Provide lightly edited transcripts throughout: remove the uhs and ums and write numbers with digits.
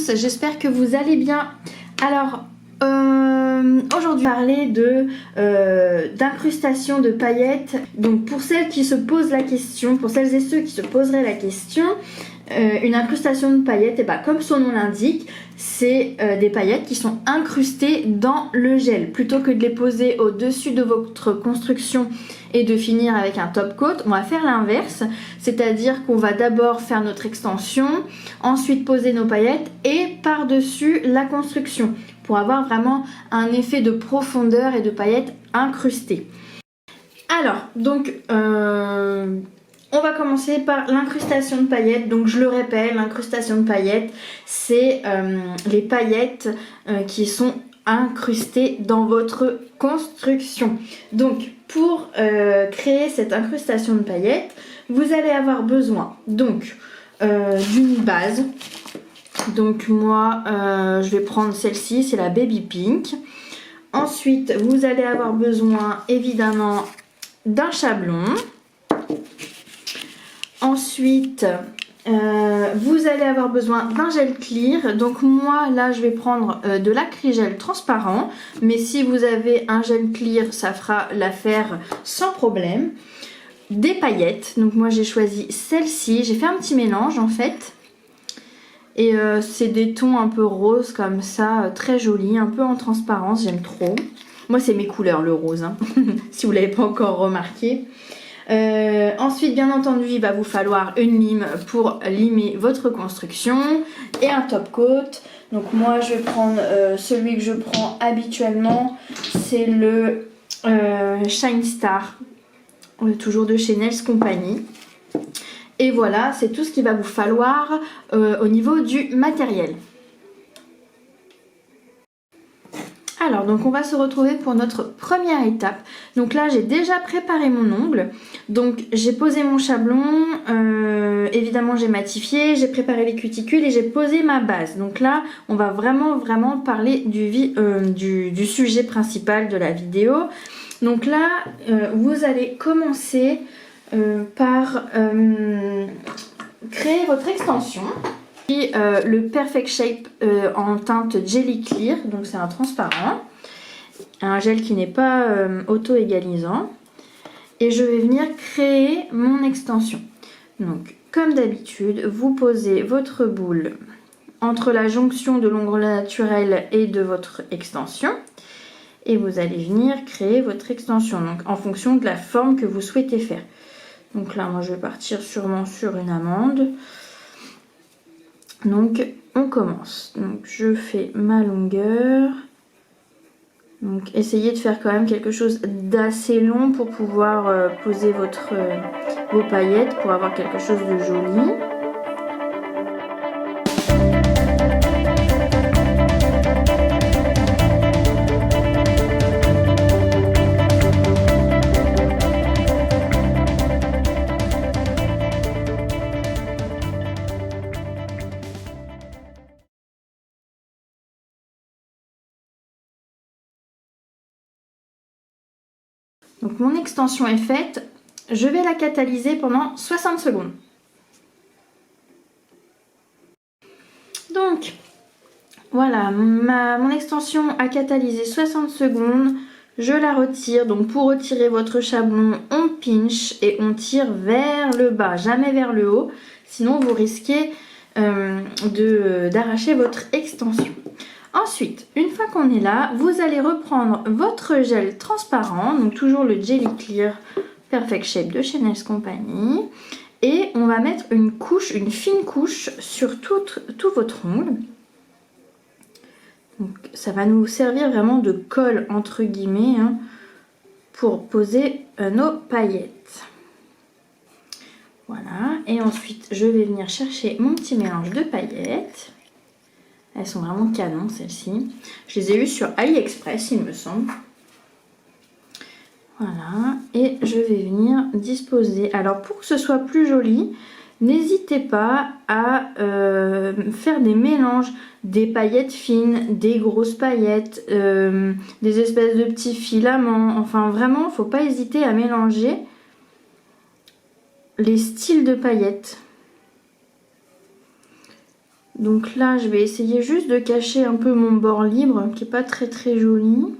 tous, j'espère que vous allez bien. Alors, aujourd'hui on va parler d'incrustation de paillettes. Donc pour celles qui se posent la question, pour celles et ceux qui se poseraient la question, une incrustation de paillettes, et bah, comme son nom l'indique, c'est des paillettes qui sont incrustées dans le gel. Plutôt que de les poser au-dessus de votre construction et de finir avec un top coat, on va faire l'inverse, c'est-à-dire qu'on va d'abord faire notre extension, ensuite poser nos paillettes et par-dessus la construction pour avoir vraiment un effet de profondeur et de paillettes incrustées. Alors, donc, on va commencer par l'incrustation de paillettes. Donc je le répète, l'incrustation de paillettes, c'est les paillettes qui sont incrustées dans votre construction. Donc pour créer cette incrustation de paillettes, vous allez avoir besoin donc d'une base. Donc moi je vais prendre celle-ci, c'est la Baby Pink. Ensuite vous allez avoir besoin évidemment d'un chablon. Ensuite, vous allez avoir besoin d'un gel clear. Donc moi, là, je vais prendre de l'acrygel transparent. Mais si vous avez un gel clear, ça fera l'affaire sans problème. Des paillettes. Donc moi, j'ai choisi celle-ci. J'ai fait un petit mélange, en fait. Et c'est des tons un peu roses comme ça, très jolis, un peu en transparence. J'aime trop. Moi, c'est mes couleurs, le rose, hein, si vous ne l'avez pas encore remarqué. Ensuite, bien entendu, il va vous falloir une lime pour limer votre construction et un top coat. Donc moi, je vais prendre celui que je prends habituellement, c'est le Shine Star, toujours de chez Nails Company. Et voilà, c'est tout ce qu'il va vous falloir au niveau du matériel. Alors, donc on va se retrouver pour notre première étape. Donc là, j'ai déjà préparé mon ongle. Donc j'ai posé mon chablon, évidemment j'ai matifié, j'ai préparé les cuticules et j'ai posé ma base. Donc là, on va vraiment parler du sujet principal de la vidéo. Donc là, vous allez commencer par créer votre extension. Et le Perfect Shape en teinte Jelly Clear, donc c'est un transparent, un gel qui n'est pas auto-égalisant. Et je vais venir créer mon extension. Donc comme d'habitude, vous posez votre boule entre la jonction de l'ongle naturel et de votre extension. Et vous allez venir créer votre extension, donc en fonction de la forme que vous souhaitez faire. Donc là, moi je vais partir sûrement sur une amande. Donc on commence. Donc je fais ma longueur. Donc essayez de faire quand même quelque chose d'assez long pour pouvoir poser vos paillettes, pour avoir quelque chose de joli. Donc mon extension est faite, je vais la catalyser pendant 60 secondes. Donc voilà, mon extension a catalysé 60 secondes, je la retire. Donc pour retirer votre chablon, on pinch et on tire vers le bas, jamais vers le haut, sinon vous risquez d'arracher votre extension. Ensuite, une fois qu'on est là, vous allez reprendre votre gel transparent, donc toujours le Jelly Clear Perfect Shape de chez Nails Company. Et on va mettre une fine couche sur tout votre ongle. Donc, ça va nous servir vraiment de colle entre guillemets hein, pour poser nos paillettes. Voilà, et ensuite je vais venir chercher mon petit mélange de paillettes. Elles sont vraiment canon celles-ci. Je les ai eues sur AliExpress il me semble. Voilà, et je vais venir disposer. Alors pour que ce soit plus joli, n'hésitez pas à faire des mélanges, des paillettes fines, des grosses paillettes, des espèces de petits filaments. Enfin vraiment, il ne faut pas hésiter à mélanger les styles de paillettes. Donc là, je vais essayer juste de cacher un peu mon bord libre, qui n'est pas très joli.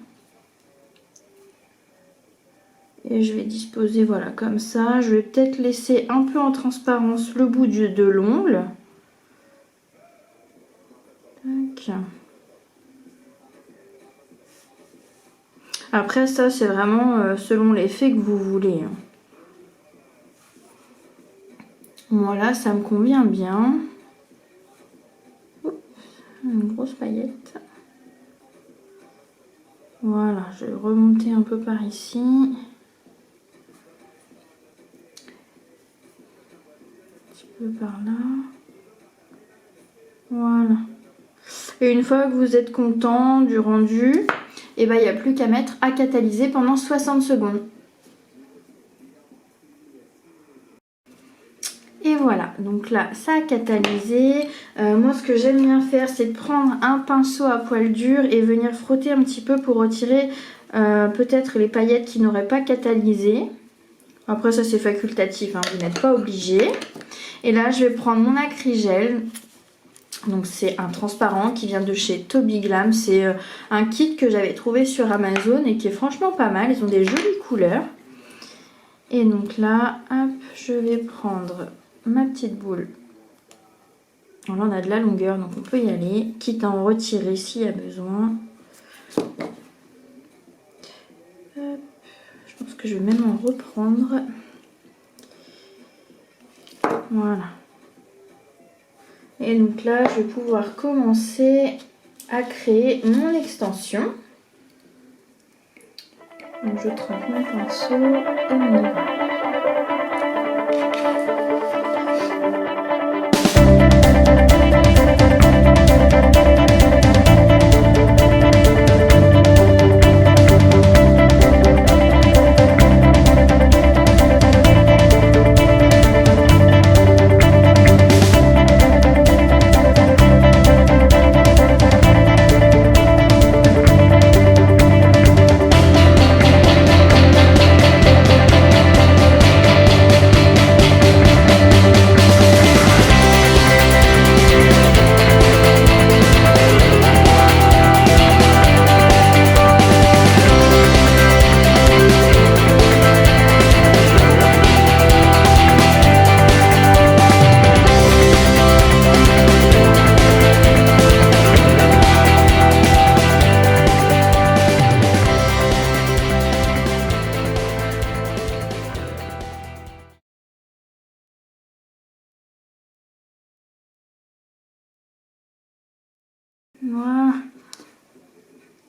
Et je vais disposer, voilà, comme ça. Je vais peut-être laisser un peu en transparence le bout de l'ongle. Tac. Après, ça, c'est vraiment selon l'effet que vous voulez. Voilà, ça me convient bien. Oups, une grosse paillette. Voilà, je vais remonter un peu par ici. Un petit peu par là. Voilà. Et une fois que vous êtes content du rendu, et ben, il n'y a plus qu'à mettre à catalyser pendant 60 secondes. Et voilà, donc là, ça a catalysé. Moi, ce que j'aime bien faire, c'est de prendre un pinceau à poil dur et venir frotter un petit peu pour retirer peut-être les paillettes qui n'auraient pas catalysé. Après, ça, c'est facultatif, hein, vous n'êtes pas obligé. Et là, je vais prendre mon acrygel. Donc, c'est un transparent qui vient de chez Toby Glam. C'est un kit que j'avais trouvé sur Amazon et qui est franchement pas mal. Ils ont des jolies couleurs. Et donc là, hop, je vais prendre ma petite boule. Alors là, on a de la longueur, donc on peut y aller, quitte à en retirer s'il y a besoin. Hop. Je pense que je vais même en reprendre. Voilà. Et donc là, je vais pouvoir commencer à créer mon extension. Donc je trempe mon pinceau et on y va. Voilà.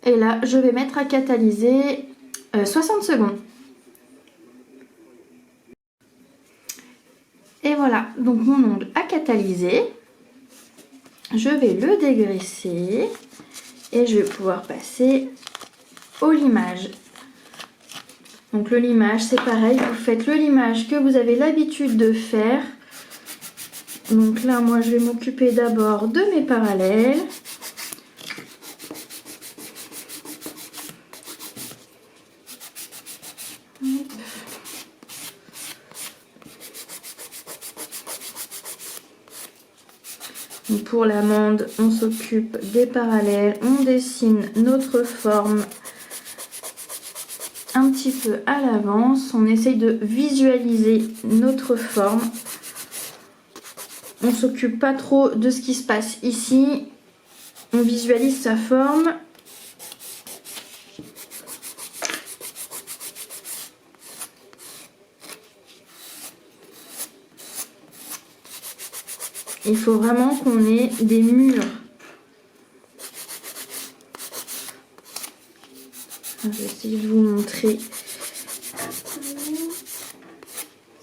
Et là, je vais mettre à catalyser 60 secondes. Et voilà, donc mon ongle a catalysé. Je vais le dégraisser et je vais pouvoir passer au limage. Donc le limage, c'est pareil, vous faites le limage que vous avez l'habitude de faire. Donc là, moi, je vais m'occuper d'abord de mes parallèles. Donc pour l'amande, on s'occupe des parallèles, on dessine notre forme un petit peu à l'avance, on essaye de visualiser notre forme. On s'occupe pas trop de ce qui se passe ici, on visualise sa forme. Il faut vraiment qu'on ait des murs. Je vais essayer de vous montrer.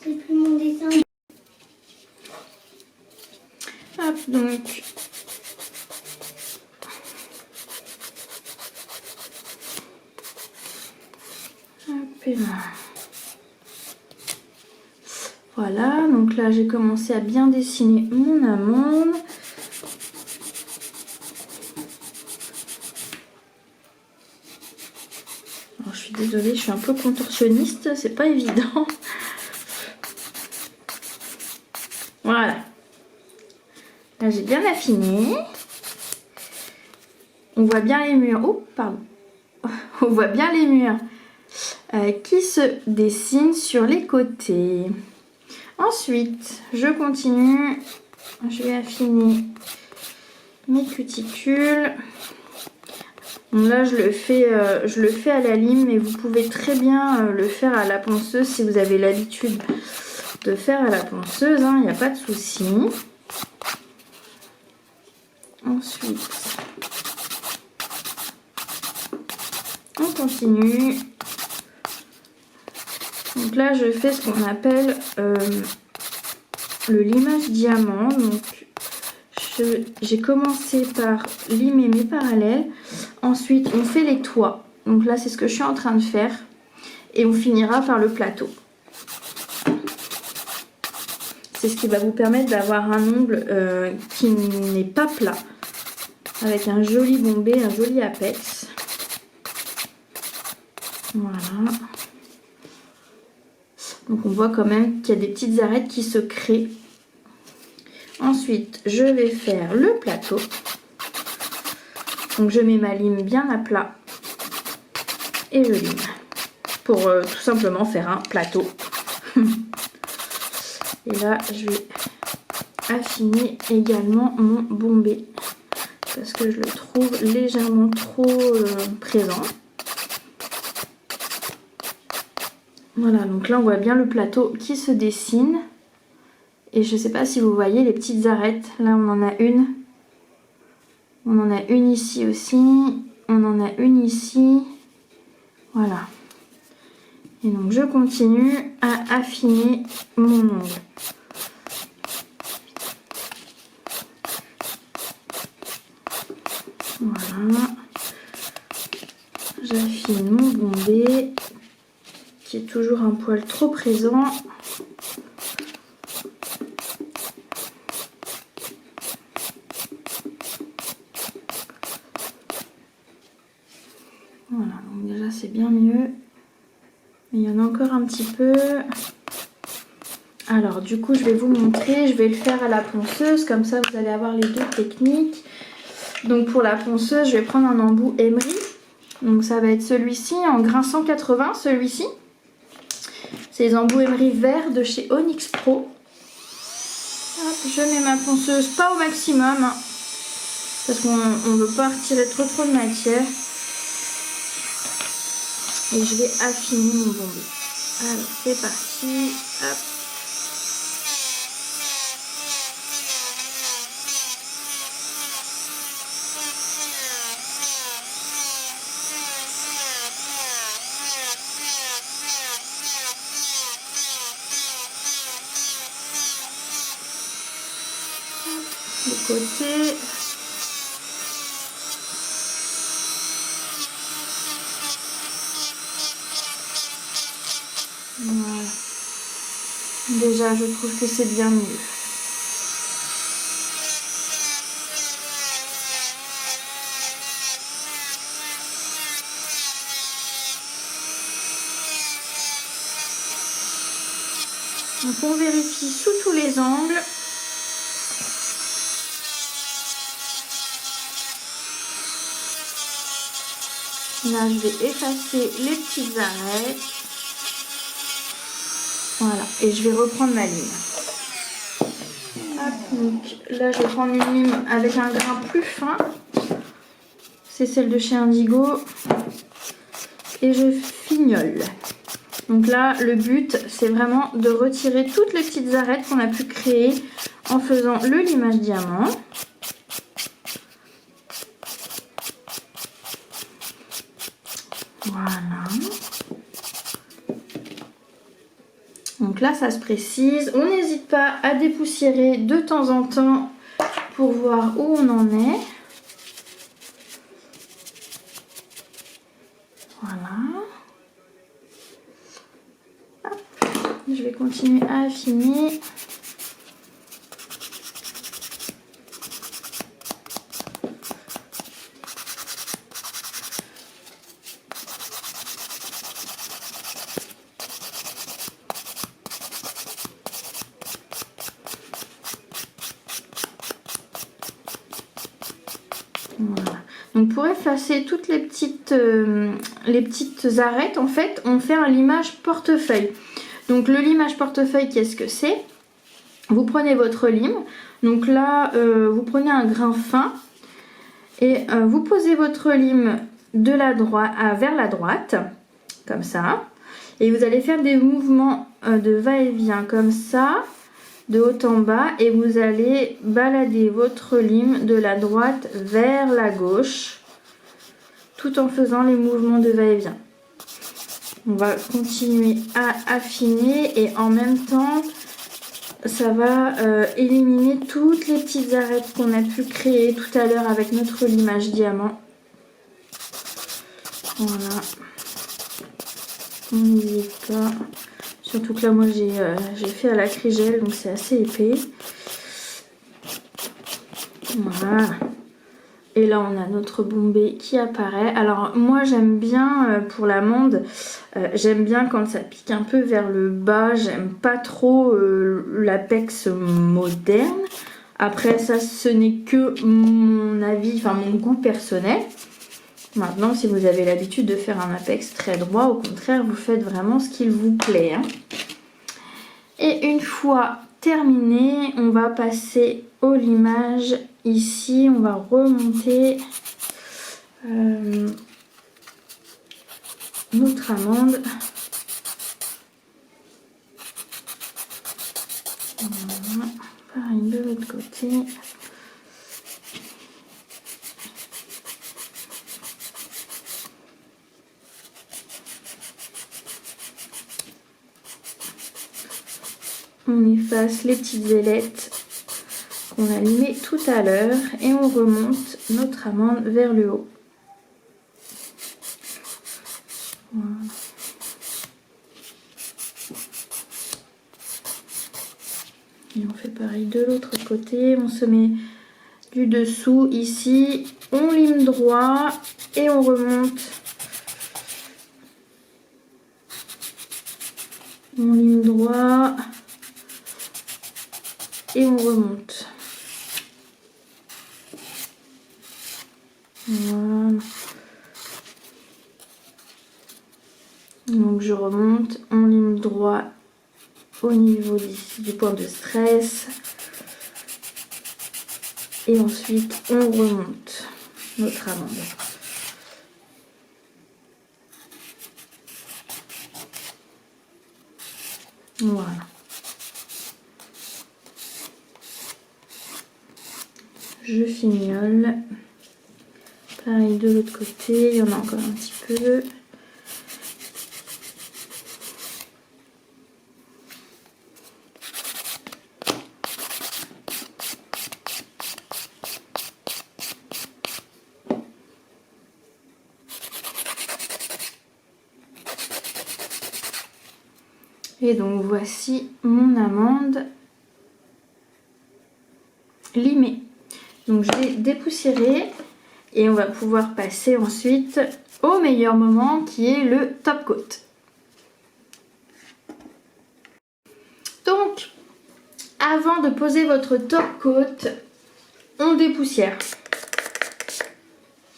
C'est plus mon dessin. Hop, donc. Hop, et là. Voilà, donc là j'ai commencé à bien dessiner mon amande. Alors je suis désolée, je suis un peu contorsionniste, c'est pas évident. Voilà. Là, j'ai bien affiné. On voit bien les murs. Oh, pardon. On voit bien les murs qui se dessinent sur les côtés. Ensuite, je continue. Je vais affiner mes cuticules. Donc là, je le fais à la lime, mais vous pouvez très bien le faire à la ponceuse si vous avez l'habitude de faire à la ponceuse. Il n'y a pas de souci. Ensuite, on continue. Donc là, je fais ce qu'on appelle le limage diamant. Donc, j'ai commencé par limer mes parallèles. Ensuite, on fait les toits. Donc là, c'est ce que je suis en train de faire. Et on finira par le plateau. C'est ce qui va vous permettre d'avoir un ongle qui n'est pas plat. Avec un joli bombé, un joli apex. Voilà. Donc on voit quand même qu'il y a des petites arêtes qui se créent. Ensuite, je vais faire le plateau. Donc je mets ma lime bien à plat. Et je lime. Pour tout simplement faire un plateau. Et là, je vais affiner également mon bombé. Parce que je le trouve légèrement trop présent. Voilà, donc là on voit bien le plateau qui se dessine. Et je ne sais pas si vous voyez les petites arêtes. Là on en a une. On en a une ici aussi. On en a une ici. Voilà. Et donc je continue à affiner mon ongle. Voilà. J'affine mon bombé qui est toujours un poil trop présent. Voilà, donc déjà c'est bien mieux. Mais il y en a encore un petit peu. Alors du coup je vais vous montrer, je vais le faire à la ponceuse, comme ça vous allez avoir les deux techniques. Donc pour la ponceuse, je vais prendre un embout Emery. Donc ça va être celui-ci en grain 180, celui-ci. C'est les embouts Emery verts de chez Onyx Pro. Hop, je mets ma ponceuse pas au maximum, hein, parce qu'on ne veut pas retirer trop de matière. Et je vais affiner mon bombé. Alors c'est parti. Hop. De côté. Voilà. Déjà, je trouve que c'est bien mieux. Donc on vérifie sous tous les angles. Là, je vais effacer les petites arêtes. Voilà, et je vais reprendre ma lime. Hop, donc là, je vais prendre une lime avec un grain plus fin. C'est celle de chez Indigo. Et je fignole. Donc là, le but, c'est vraiment de retirer toutes les petites arêtes qu'on a pu créer en faisant le limage diamant. Voilà. Donc là, ça se précise. On n'hésite pas à dépoussiérer de temps en temps pour voir où on en est. Voilà. Hop. Je vais continuer à affiner. Donc pour effacer toutes les petites arêtes, en fait, on fait un limage portefeuille. Donc le limage portefeuille, qu'est-ce que c'est? Vous prenez votre lime. Donc là, vous prenez un grain fin et vous posez votre lime de la droite vers la droite, comme ça. Et vous allez faire des mouvements de va-et-vient comme ça, de haut en bas. Et vous allez balader votre lime de la droite vers la gauche, tout en faisant les mouvements de va-et-vient. On va continuer à affiner et en même temps, ça va éliminer toutes les petites arêtes qu'on a pu créer tout à l'heure avec notre limage diamant. Voilà. On n'hésite pas. Surtout que là, moi, j'ai fait à l'acrygel, donc c'est assez épais. Voilà. Et là, on a notre bombé qui apparaît. Alors, moi, j'aime bien, pour l'amande, j'aime bien quand ça pique un peu vers le bas. J'aime pas trop l'apex moderne. Après, ça, ce n'est que mon avis, enfin, mon goût personnel. Maintenant, si vous avez l'habitude de faire un apex très droit, au contraire, vous faites vraiment ce qu'il vous plaît. Hein. Et une fois terminé, on va passer au limage. Ici, on va remonter notre amande. Voilà. Pareil de l'autre côté. On efface les petites ailettes qu'on a limées tout à l'heure et on remonte notre amande vers le haut. Voilà. Et on fait pareil de l'autre côté. On se met du dessous ici. On lime droit et on remonte. On lime droit. Et on remonte. Voilà. Donc je remonte, on lime droit au niveau d'ici du point de stress. Et ensuite on remonte notre amande. Voilà. Je fignole. Pareil de l'autre côté, il y en a encore un petit peu. Et donc voici mon amande limée. Donc je vais dépoussiérer et on va pouvoir passer ensuite au meilleur moment qui est le top coat. Donc avant de poser votre top coat, on dépoussière.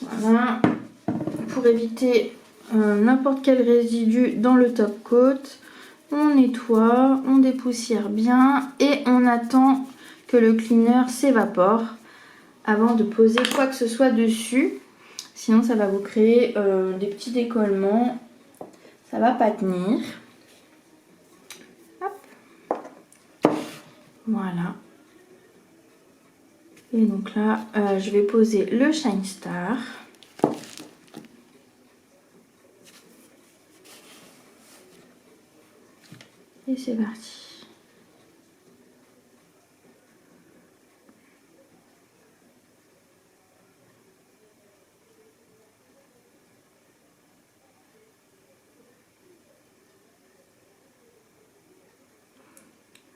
Voilà, pour éviter n'importe quel résidu dans le top coat. On nettoie, on dépoussière bien et on attend que le cleaner s'évapore avant de poser quoi que ce soit dessus. Sinon ça va vous créer des petits décollements. Ça va pas tenir. Hop. Voilà. Et donc là, je vais poser le Shine Star. Et c'est parti.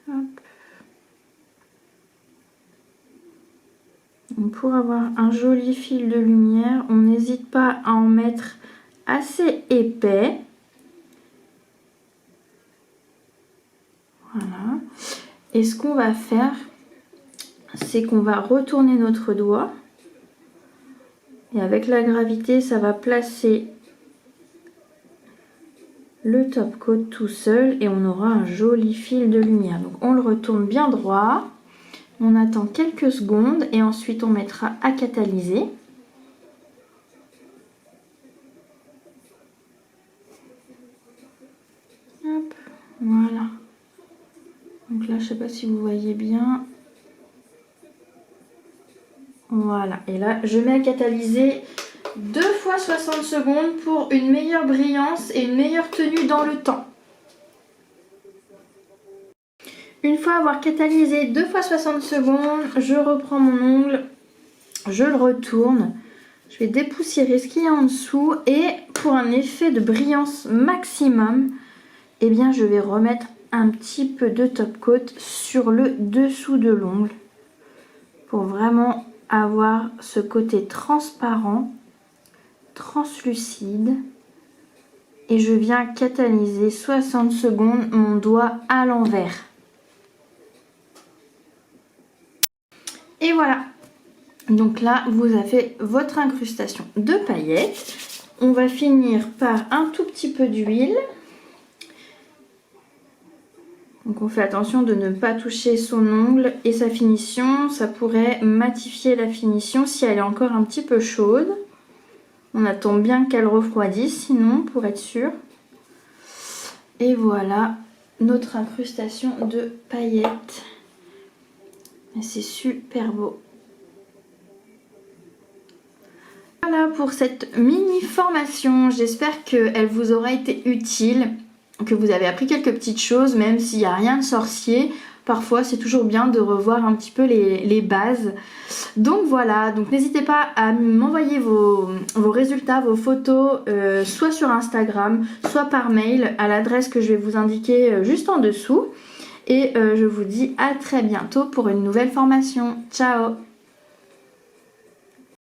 Hop. Donc pour avoir un joli fil de lumière, on n'hésite pas à en mettre assez épais. Voilà. Et ce qu'on va faire, c'est qu'on va retourner notre doigt Et avec la gravité, ça va placer le top coat tout seul et on aura un joli fil de lumière. Donc on le retourne bien droit, on attend quelques secondes et ensuite on mettra à catalyser. Hop, voilà. Donc là, je sais pas si vous voyez bien. Voilà, et là je mets à catalyser 2 fois 60 secondes pour une meilleure brillance et une meilleure tenue dans le temps. Une fois avoir catalysé 2 fois 60 secondes, je reprends mon ongle, je le retourne, je vais dépoussiérer ce qu'il y a en dessous et pour un effet de brillance maximum, eh bien je vais remettre un petit peu de top coat sur le dessous de l'ongle pour vraiment avoir ce côté transparent, translucide. Et je viens catalyser 60 secondes mon doigt à l'envers. Et voilà. Donc là, vous avez votre incrustation de paillettes. On va finir par un tout petit peu d'huile. Donc on fait attention de ne pas toucher son ongle et sa finition. Ça pourrait matifier la finition si elle est encore un petit peu chaude. On attend bien qu'elle refroidisse sinon pour être sûr. Et voilà notre incrustation de paillettes. Et c'est super beau. Voilà pour cette mini formation. J'espère qu'elle vous aura été utile, que vous avez appris quelques petites choses, même s'il n'y a rien de sorcier. Parfois, c'est toujours bien de revoir un petit peu les bases. Donc voilà, donc n'hésitez pas à m'envoyer vos résultats, vos photos, soit sur Instagram, soit par mail à l'adresse que je vais vous indiquer juste en dessous. Et je vous dis à très bientôt pour une nouvelle formation. Ciao!